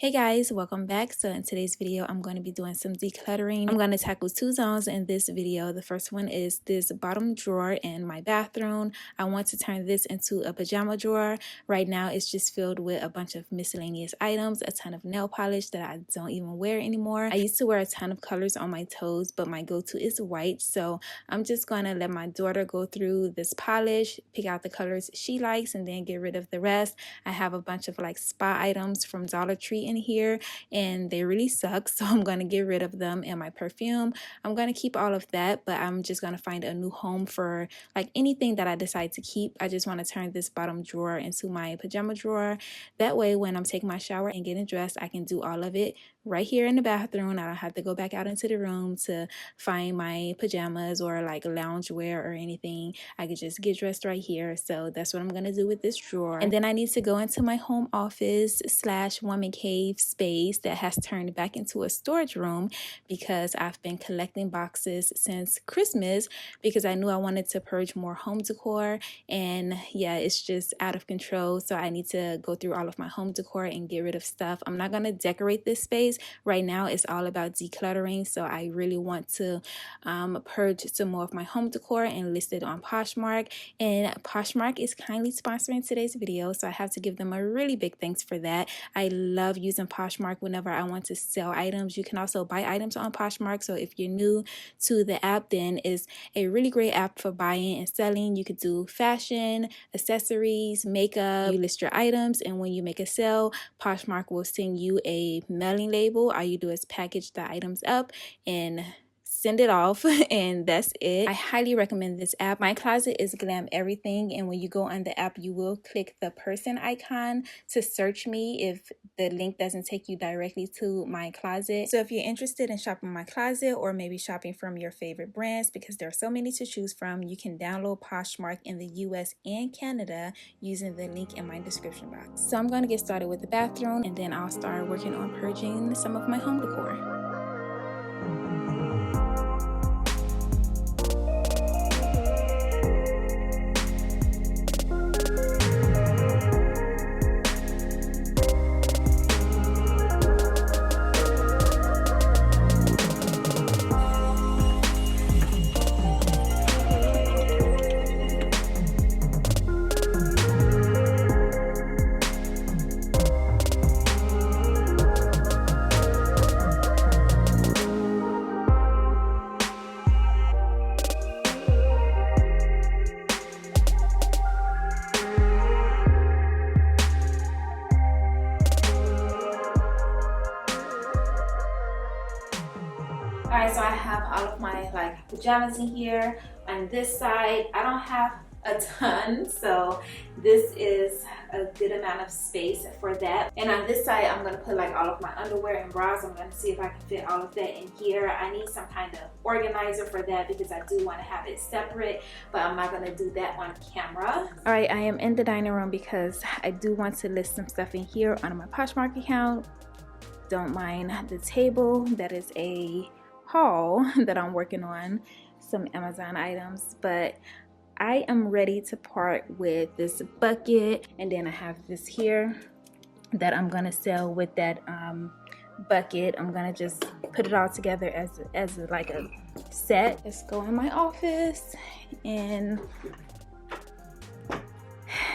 Hey guys, welcome back. So in today's video, I'm going to be doing some decluttering. I'm going to tackle two zones in this video. The first one is this bottom drawer in my bathroom. I want to turn this into a pajama drawer. Right now, it's just filled with a bunch of miscellaneous items, a ton of nail polish that I don't even wear anymore. I used to wear a ton of colors on my toes, but my go-to is white. So I'm just going to let my daughter go through this polish, pick out the colors she likes, and then get rid of the rest. I have a bunch of like spa items from Dollar Tree in here and they really suck, so I'm going to get rid of them. And my perfume, I'm going to keep all of that, but I'm just going to find a new home for like anything that I decide to keep. I just want to turn this bottom drawer into my pajama drawer. That way when I'm taking my shower and getting dressed, I can do all of it right here in the bathroom. I don't have to go back out into the room to find my pajamas or like loungewear or anything. I could just get dressed right here. So that's what I'm going to do with this drawer. And then I need to go into my home office / woman cave space that has turned back into a storage room because I've been collecting boxes since Christmas because I knew I wanted to purge more home decor, and yeah, it's just out of control. So I need to go through all of my home decor and get rid of stuff. I'm not going to decorate this space right now. It's all about decluttering, so I really want to purge some more of my home decor and list it on Poshmark. And Poshmark is kindly sponsoring today's video, so I have to give them a really big thanks for that. I love using Poshmark whenever I want to sell items. You can also buy items on Poshmark, so if you're new to the app, then it's a really great app for buying and selling. You could do fashion, accessories, makeup. You list your items, and when you make a sale, Poshmark will send you a mailing label. All you do is package the items up and send it off, and that's it. I highly recommend this app. My closet is glam everything, and when you go on the app, you will click the person icon to search me if the link doesn't take you directly to my closet. So if you're interested in shopping my closet or maybe shopping from your favorite brands, because there are so many to choose from, you can download Poshmark in the US and Canada using the link in my description box. So I'm going to get started with the bathroom, and then I'll start working on purging some of my home decor. Alright, so I have all of my like pajamas in here. On this side, I don't have a ton, so this is a good amount of space for that. And on this side, I'm going to put like all of my underwear and bras. I'm going to see if I can fit all of that in here. I need some kind of organizer for that because I do want to have it separate, but I'm not going to do that on camera. Alright, I am in the dining room because I do want to list some stuff in here on my Poshmark account. Don't mind the table. That is a haul that I'm working on, some Amazon items, but I am ready to part with this bucket, and then I have this here that I'm gonna sell with that bucket. I'm gonna just put it all together as like a set. Let's go in my office and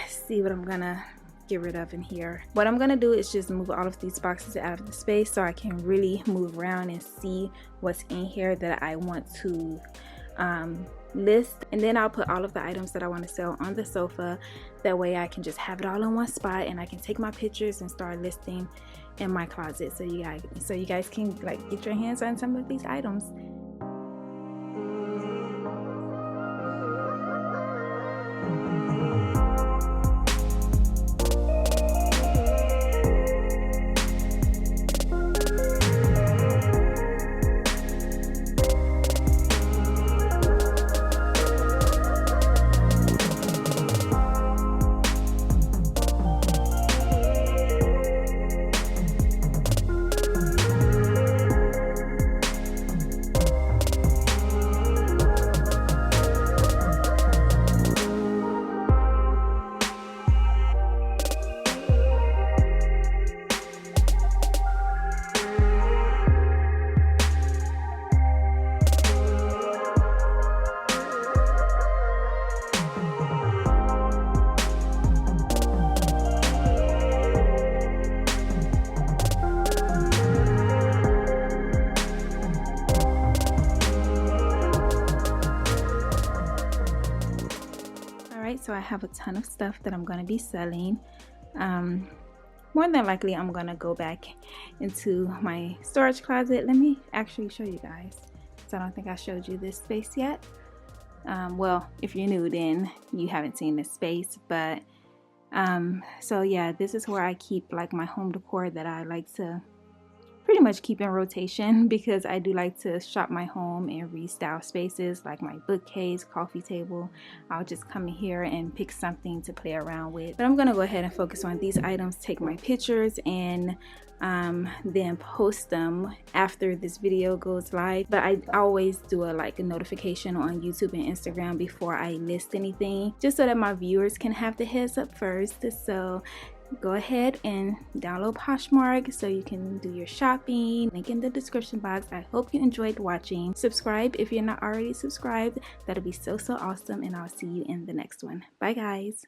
see what I'm gonna get rid of in here. What I'm gonna do is just move all of these boxes out of the space so I can really move around and see what's in here that I want to list, and then I'll put all of the items that I want to sell on the sofa. That way I can just have it all in one spot, and I can take my pictures and start listing in my closet so you guys can like get your hands on some of these items. I have a ton of stuff that I'm going to be selling. More than likely I'm going to go back into my storage closet. Let me actually show you guys, because I don't think I showed you this space yet. Well, if you're new, then you haven't seen this space, but so yeah, this is where I keep like my home decor that I like to pretty much keep in rotation, because I do like to shop my home and restyle spaces like my bookcase, coffee table. I'll just come in here and pick something to play around with. But I'm gonna go ahead and focus on these items, take my pictures, and then post them after this video goes live. But I always do a notification on YouTube and Instagram before I list anything, just so that my viewers can have the heads up first. So go ahead and download Poshmark so you can do your shopping. Link in the description box. I hope you enjoyed watching. Subscribe if you're not already subscribed. That'll be so awesome, and I'll see you in the next one. Bye guys.